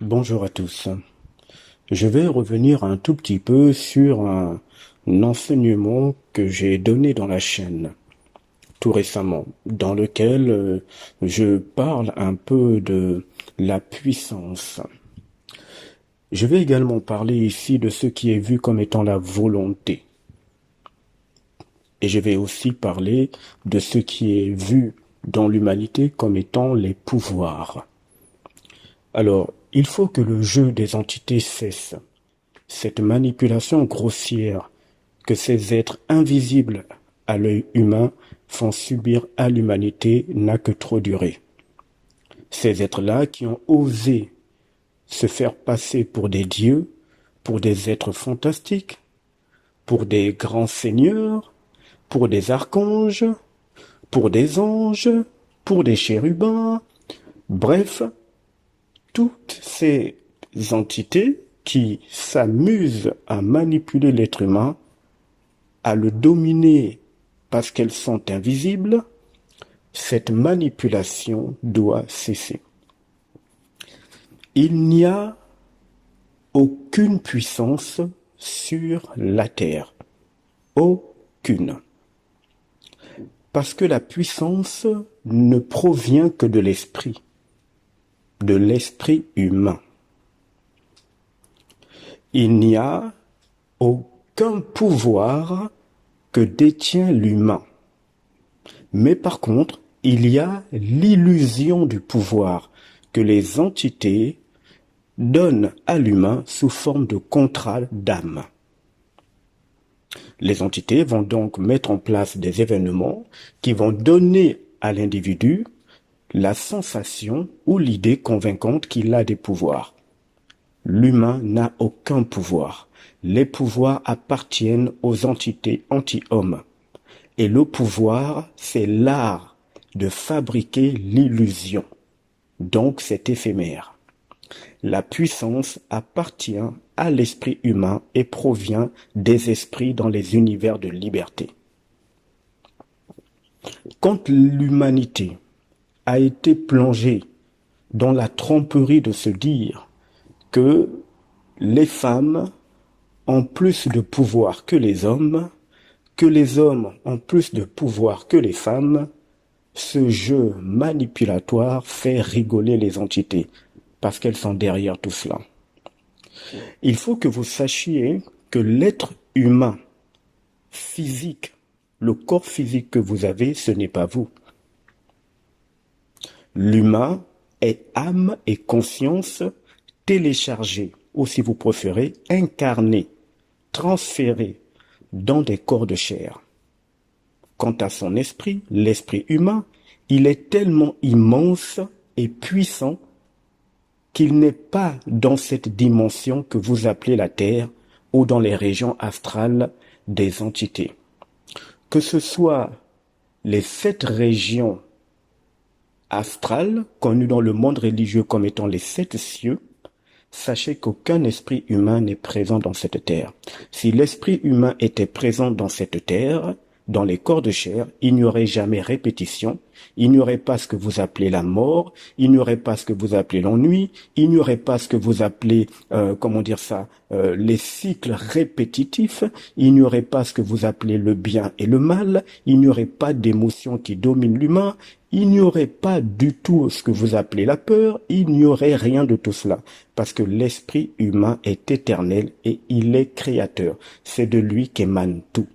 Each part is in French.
Bonjour à tous. Je vais revenir un tout petit peu sur un enseignement que j'ai donné dans la chaîne tout récemment, dans lequel je parle un peu de la puissance. Je vais également parler ici de ce qui est vu comme étant la volonté. Et je vais aussi parler de ce qui est vu dans l'humanité comme étant les pouvoirs. Alors, il faut que le jeu des entités cesse. Cette manipulation grossière que ces êtres invisibles à l'œil humain font subir à l'humanité n'a que trop duré. Ces êtres-là qui ont osé se faire passer pour des dieux, pour des êtres fantastiques, pour des grands seigneurs, pour des archanges, pour des anges, pour des chérubins, bref, toutes ces entités qui s'amusent à manipuler l'être humain, à le dominer parce qu'elles sont invisibles, cette manipulation doit cesser. Il n'y a aucune puissance sur la terre. Aucune. Parce que la puissance ne provient que de l'esprit humain. Il n'y a aucun pouvoir que détient l'humain. Mais par contre, il y a l'illusion du pouvoir que les entités donnent à l'humain sous forme de contrat d'âme. Les entités vont donc mettre en place des événements qui vont donner à l'individu la sensation ou l'idée convaincante qu'il a des pouvoirs. L'humain n'a aucun pouvoir. Les pouvoirs appartiennent aux entités anti-hommes. Et le pouvoir, c'est l'art de fabriquer l'illusion. Donc c'est éphémère. La puissance appartient à l'esprit humain et provient des esprits dans les univers de liberté. Quand l'humanité a été plongée dans la tromperie de se dire que les femmes ont plus de pouvoir que les hommes ont plus de pouvoir que les femmes, ce jeu manipulatoire fait rigoler les entités parce qu'elles sont derrière tout cela. Il faut que vous sachiez que l'être humain physique, le corps physique que vous avez, ce n'est pas vous. L'humain est âme et conscience téléchargées, ou si vous préférez, incarnées, transférées dans des corps de chair. Quant à son esprit, l'esprit humain, il est tellement immense et puissant qu'il n'est pas dans cette dimension que vous appelez la Terre ou dans les régions astrales des entités. Que ce soit les 7 régions astrales, connues dans le monde religieux comme étant les 7 cieux, sachez qu'aucun esprit humain n'est présent dans cette terre. Si l'esprit humain était présent dans cette terre, dans les corps de chair, il n'y aurait jamais répétition, il n'y aurait pas ce que vous appelez la mort, il n'y aurait pas ce que vous appelez l'ennui, il n'y aurait pas ce que vous appelez, les cycles répétitifs, il n'y aurait pas ce que vous appelez le bien et le mal, il n'y aurait pas d'émotions qui dominent l'humain, il n'y aurait pas du tout ce que vous appelez la peur, il n'y aurait rien de tout cela, parce que l'esprit humain est éternel et il est créateur. C'est de lui qu'émane tout.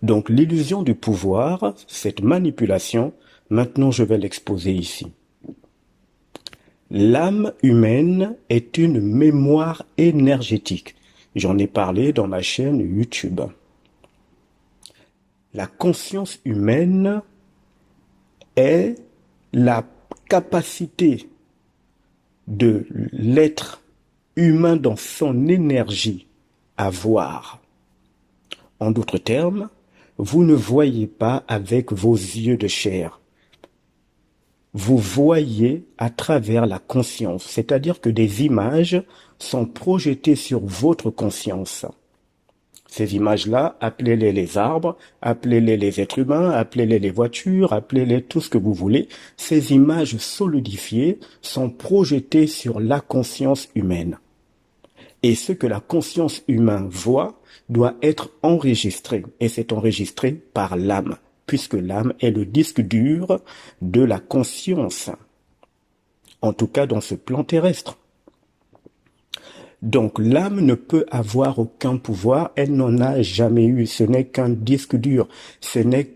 Donc l'illusion du pouvoir, cette manipulation, maintenant je vais l'exposer ici. L'âme humaine est une mémoire énergétique. J'en ai parlé dans ma chaîne YouTube. La conscience humaine est la capacité de l'être humain dans son énergie à voir. En d'autres termes, vous ne voyez pas avec vos yeux de chair. Vous voyez à travers la conscience, c'est-à-dire que des images sont projetées sur votre conscience. Ces images-là, appelez-les les arbres, appelez-les les êtres humains, appelez-les les voitures, appelez-les tout ce que vous voulez. Ces images solidifiées sont projetées sur la conscience humaine. Et ce que la conscience humaine voit doit être enregistré. Et c'est enregistré par l'âme, puisque l'âme est le disque dur de la conscience. En tout cas dans ce plan terrestre. Donc l'âme ne peut avoir aucun pouvoir, elle n'en a jamais eu, ce n'est qu'un disque dur, ce n'est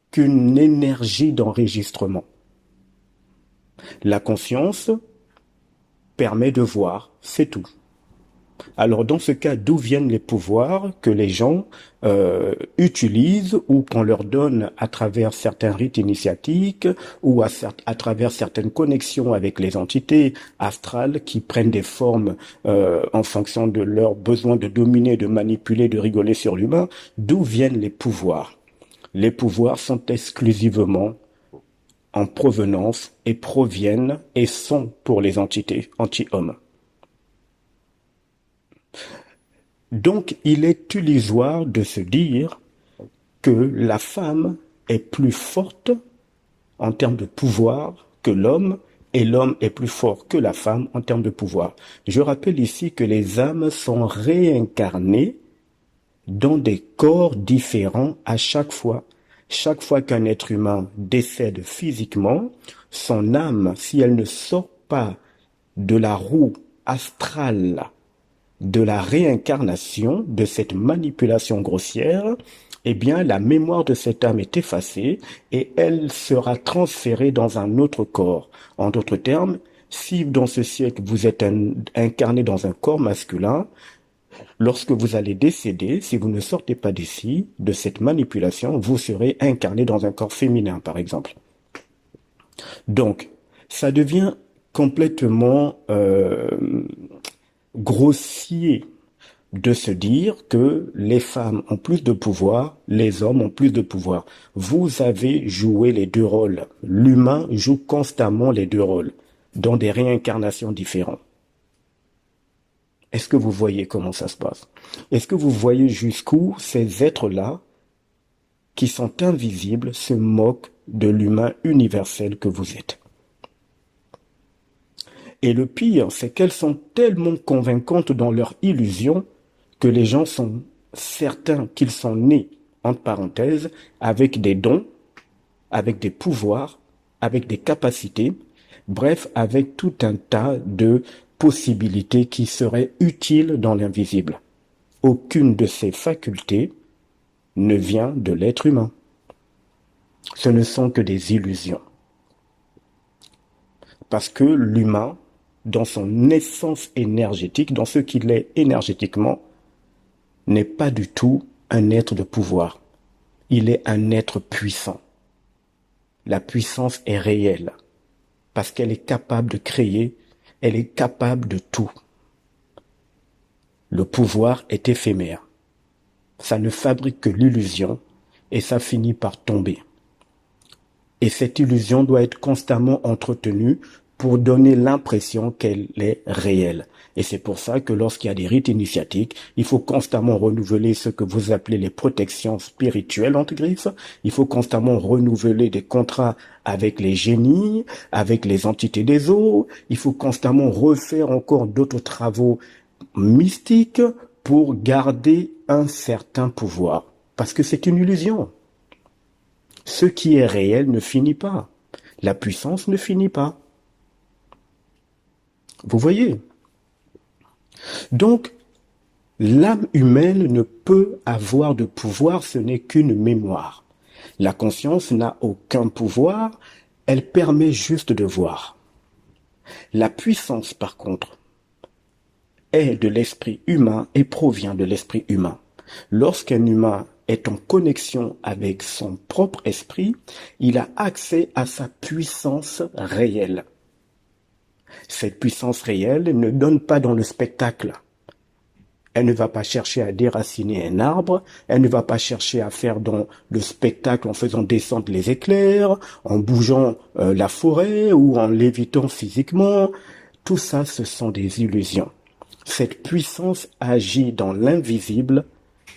qu'une énergie d'enregistrement. La conscience permet de voir, c'est tout. Alors dans ce cas, d'où viennent les pouvoirs que les gens utilisent ou qu'on leur donne à travers certains rites initiatiques ou à travers certaines connexions avec les entités astrales qui prennent des formes en fonction de leur besoin de dominer, de manipuler, de rigoler sur l'humain. D'où viennent les pouvoirs? Les pouvoirs sont exclusivement en provenance et proviennent et sont pour les entités anti-hommes. Donc, il est illusoire de se dire que la femme est plus forte en termes de pouvoir que l'homme et l'homme est plus fort que la femme en termes de pouvoir. Je rappelle ici que les âmes sont réincarnées dans des corps différents à chaque fois. Chaque fois qu'un être humain décède physiquement, son âme, si elle ne sort pas de la roue astrale de la réincarnation, de cette manipulation grossière, eh bien, la mémoire de cette âme est effacée et elle sera transférée dans un autre corps. En d'autres termes, si dans ce siècle vous êtes incarné dans un corps masculin, lorsque vous allez décéder, si vous ne sortez pas d'ici, de cette manipulation, vous serez incarné dans un corps féminin, par exemple. Donc, ça devient complètement grossier de se dire que les femmes ont plus de pouvoir, les hommes ont plus de pouvoir. Vous avez joué les deux rôles. L'humain joue constamment les deux rôles, dans des réincarnations différentes. Est-ce que vous voyez comment ça se passe? Est-ce que vous voyez jusqu'où ces êtres-là, qui sont invisibles, se moquent de l'humain universel que vous êtes? Et le pire, c'est qu'elles sont tellement convaincantes dans leur illusion que les gens sont certains qu'ils sont nés, entre parenthèses, avec des dons, avec des pouvoirs, avec des capacités, bref, avec tout un tas de possibilités qui seraient utiles dans l'invisible. Aucune de ces facultés ne vient de l'être humain. Ce ne sont que des illusions. Parce que l'humain, dans son essence énergétique, dans ce qu'il est énergétiquement, n'est pas du tout un être de pouvoir. Il est un être puissant. La puissance est réelle, parce qu'elle est capable de créer, elle est capable de tout. Le pouvoir est éphémère. Ça ne fabrique que l'illusion, et ça finit par tomber. Et cette illusion doit être constamment entretenue pour donner l'impression qu'elle est réelle. Et c'est pour ça que lorsqu'il y a des rites initiatiques, il faut constamment renouveler ce que vous appelez les protections spirituelles, entre griffes. Il faut constamment renouveler des contrats avec les génies, avec les entités des eaux. Il faut constamment refaire encore d'autres travaux mystiques pour garder un certain pouvoir. Parce que c'est une illusion. Ce qui est réel ne finit pas. La puissance ne finit pas. Vous voyez? Donc, l'âme humaine ne peut avoir de pouvoir, ce n'est qu'une mémoire. La conscience n'a aucun pouvoir, elle permet juste de voir. La puissance, par contre, est de l'esprit humain et provient de l'esprit humain. Lorsqu'un humain est en connexion avec son propre esprit, il a accès à sa puissance réelle. Cette puissance réelle ne donne pas dans le spectacle. Elle ne va pas chercher à déraciner un arbre, elle ne va pas chercher à faire dans le spectacle en faisant descendre les éclairs, en bougeant la forêt ou en lévitant physiquement. Tout ça, ce sont des illusions. Cette puissance agit dans l'invisible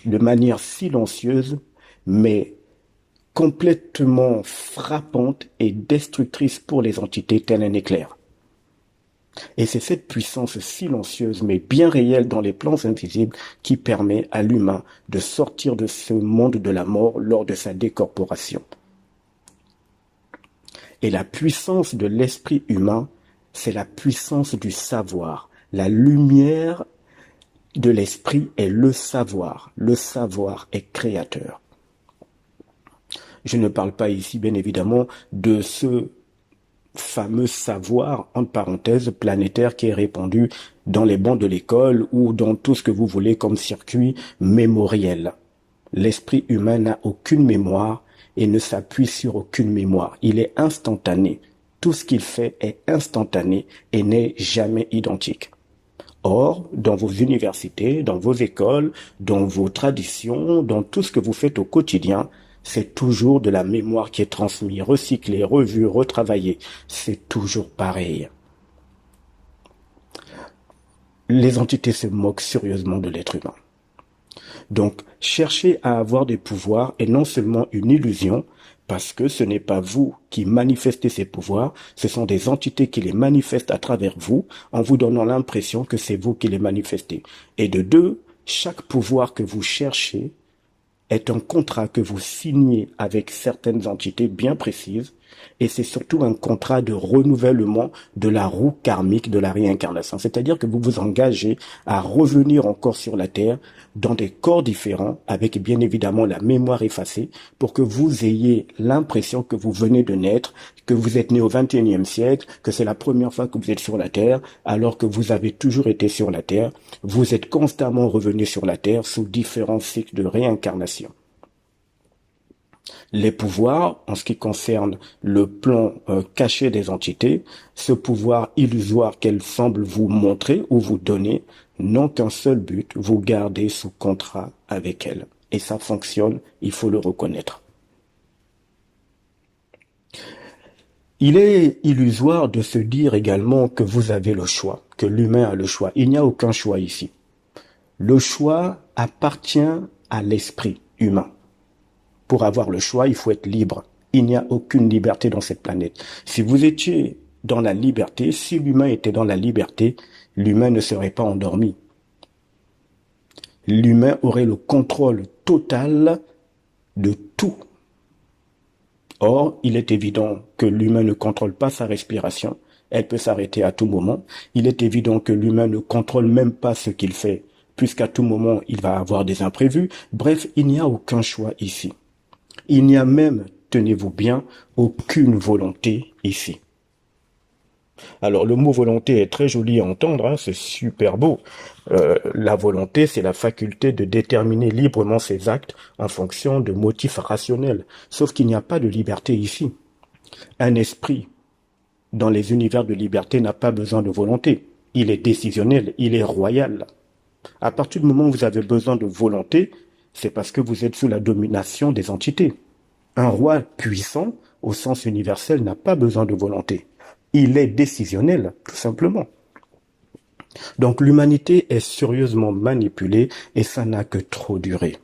de manière silencieuse, mais complètement frappante et destructrice pour les entités tel un éclair. Et c'est cette puissance silencieuse mais bien réelle dans les plans invisibles qui permet à l'humain de sortir de ce monde de la mort lors de sa décorporation. Et la puissance de l'esprit humain, c'est la puissance du savoir. La lumière de l'esprit est le savoir. Le savoir est créateur. Je ne parle pas ici, bien évidemment, de ce fameux savoir, entre parenthèses, planétaire qui est répandu dans les bancs de l'école ou dans tout ce que vous voulez comme circuit mémoriel. L'esprit humain n'a aucune mémoire et ne s'appuie sur aucune mémoire. Il est instantané. Tout ce qu'il fait est instantané et n'est jamais identique. Or, dans vos universités, dans vos écoles, dans vos traditions, dans tout ce que vous faites au quotidien, c'est toujours de la mémoire qui est transmise, recyclée, revue, retravaillée. C'est toujours pareil. Les entités se moquent sérieusement de l'être humain. Donc, chercher à avoir des pouvoirs est non seulement une illusion, parce que ce n'est pas vous qui manifestez ces pouvoirs, ce sont des entités qui les manifestent à travers vous, en vous donnant l'impression que c'est vous qui les manifestez. Et de deux, chaque pouvoir que vous cherchez est un contrat que vous signez avec certaines entités bien précises, et c'est surtout un contrat de renouvellement de la roue karmique de la réincarnation. C'est-à-dire que vous vous engagez à revenir encore sur la Terre dans des corps différents, avec bien évidemment la mémoire effacée, pour que vous ayez l'impression que vous venez de naître, que vous êtes né au XXIe siècle, que c'est la première fois que vous êtes sur la Terre, alors que vous avez toujours été sur la Terre. Vous êtes constamment revenu sur la Terre sous différents cycles de réincarnation. Les pouvoirs, en ce qui concerne le plan caché des entités, ce pouvoir illusoire qu'elles semblent vous montrer ou vous donner, n'ont qu'un seul but, vous garder sous contrat avec elles. Et ça fonctionne, il faut le reconnaître. Il est illusoire de se dire également que vous avez le choix, que l'humain a le choix. Il n'y a aucun choix ici. Le choix appartient à l'esprit humain. Pour avoir le choix, il faut être libre. Il n'y a aucune liberté dans cette planète. Si vous étiez dans la liberté, si l'humain était dans la liberté, l'humain ne serait pas endormi. L'humain aurait le contrôle total de tout. Or, il est évident que l'humain ne contrôle pas sa respiration. Elle peut s'arrêter à tout moment. Il est évident que l'humain ne contrôle même pas ce qu'il fait, puisqu'à tout moment, il va avoir des imprévus. Bref, il n'y a aucun choix ici. Il n'y a même, tenez-vous bien, aucune volonté ici. Alors, le mot volonté est très joli à entendre, hein, c'est super beau. La volonté, c'est la faculté de déterminer librement ses actes en fonction de motifs rationnels. Sauf qu'il n'y a pas de liberté ici. Un esprit, dans les univers de liberté, n'a pas besoin de volonté. Il est décisionnel, il est royal. À partir du moment où vous avez besoin de volonté, c'est parce que vous êtes sous la domination des entités. Un roi puissant, au sens universel, n'a pas besoin de volonté. Il est décisionnel, tout simplement. Donc l'humanité est sérieusement manipulée et ça n'a que trop duré.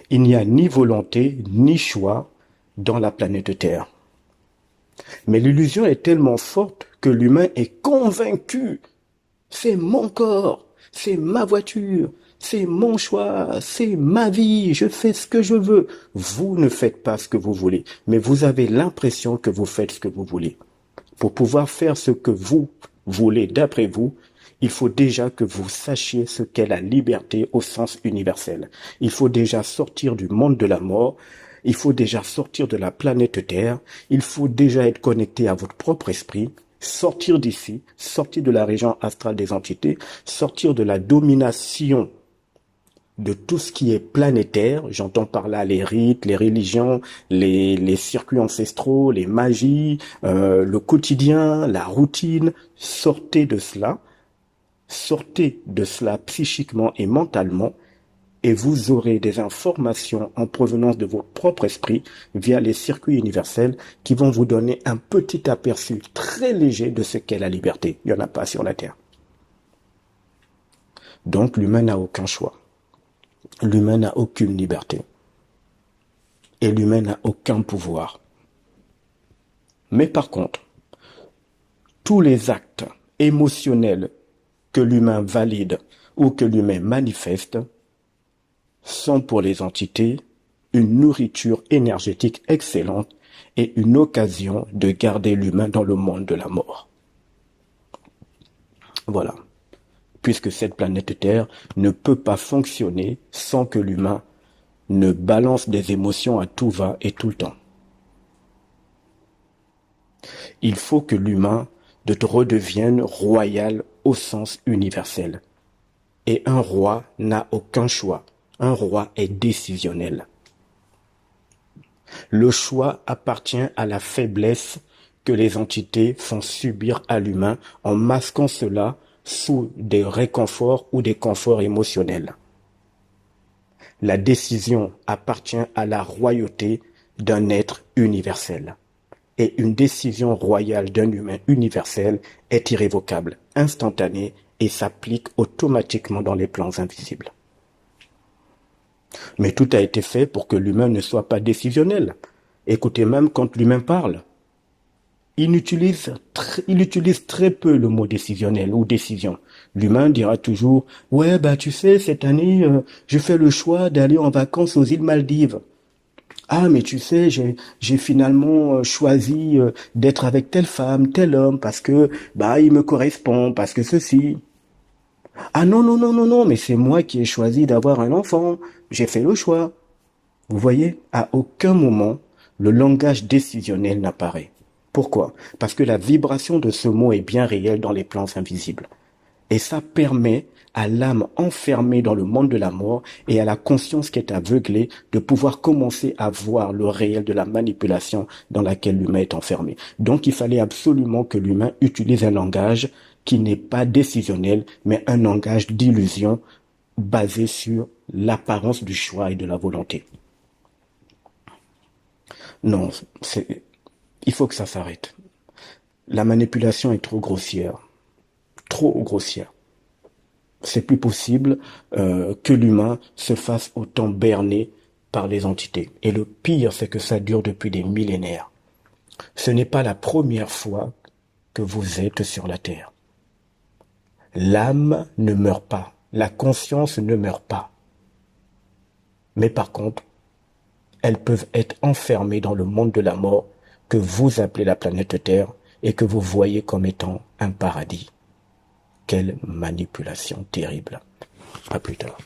Il n'y a ni volonté, ni choix dans la planète Terre. Mais l'illusion est tellement forte que l'humain est convaincu. C'est mon corps, c'est ma voiture, c'est mon choix, c'est ma vie, je fais ce que je veux. Vous ne faites pas ce que vous voulez, mais vous avez l'impression que vous faites ce que vous voulez. Pour pouvoir faire ce que vous voulez d'après vous, il faut déjà que vous sachiez ce qu'est la liberté au sens universel. Il faut déjà sortir du monde de la mort, il faut déjà sortir de la planète Terre, il faut déjà être connecté à votre propre esprit, sortir d'ici, sortir de la région astrale des entités, sortir de la domination de tout ce qui est planétaire, j'entends par là les rites, les religions, les circuits ancestraux, les magies, le quotidien, la routine. Sortez de cela psychiquement et mentalement, et vous aurez des informations en provenance de votre propre esprit via les circuits universels qui vont vous donner un petit aperçu très léger de ce qu'est la liberté. Il n'y en a pas sur la Terre. Donc l'humain n'a aucun choix. L'humain n'a aucune liberté. Et l'humain n'a aucun pouvoir. Mais par contre, tous les actes émotionnels que l'humain valide ou que l'humain manifeste sont pour les entités une nourriture énergétique excellente et une occasion de garder l'humain dans le monde de la mort. Voilà. Puisque cette planète Terre ne peut pas fonctionner sans que l'humain ne balance des émotions à tout va et tout le temps. Il faut que l'humain redevienne royal au sens universel. Et un roi n'a aucun choix. Un roi est décisionnel. Le choix appartient à la faiblesse que les entités font subir à l'humain en masquant cela sous des réconforts ou des conforts émotionnels. La décision appartient à la royauté d'un être universel. Et une décision royale d'un humain universel est irrévocable, instantanée et s'applique automatiquement dans les plans invisibles. Mais tout a été fait pour que l'humain ne soit pas décisionnel. Écoutez, même quand l'humain parle, il utilise très peu le mot décisionnel ou décision. L'humain dira toujours « Ouais, tu sais, cette année, je fais le choix d'aller en vacances aux îles Maldives. Ah, mais tu sais, j'ai finalement choisi d'être avec telle femme, tel homme, parce que il me correspond, parce que ceci. Ah non, non, non, non, non, mais c'est moi qui ai choisi d'avoir un enfant. J'ai fait le choix. » Vous voyez, à aucun moment, le langage décisionnel n'apparaît. Pourquoi? Parce que la vibration de ce mot est bien réelle dans les plans invisibles. Et ça permet à l'âme enfermée dans le monde de la mort et à la conscience qui est aveuglée de pouvoir commencer à voir le réel de la manipulation dans laquelle l'humain est enfermé. Donc il fallait absolument que l'humain utilise un langage qui n'est pas décisionnel, mais un langage d'illusion basé sur l'apparence du choix et de la volonté. Non, il faut que ça s'arrête. La manipulation est trop grossière. Trop grossière. C'est plus possible que l'humain se fasse autant berner par les entités. Et le pire, c'est que ça dure depuis des millénaires. Ce n'est pas la première fois que vous êtes sur la Terre. L'âme ne meurt pas. La conscience ne meurt pas. Mais par contre, elles peuvent être enfermées dans le monde de la mort que vous appelez la planète Terre et que vous voyez comme étant un paradis. Quelle manipulation terrible. À plus tard.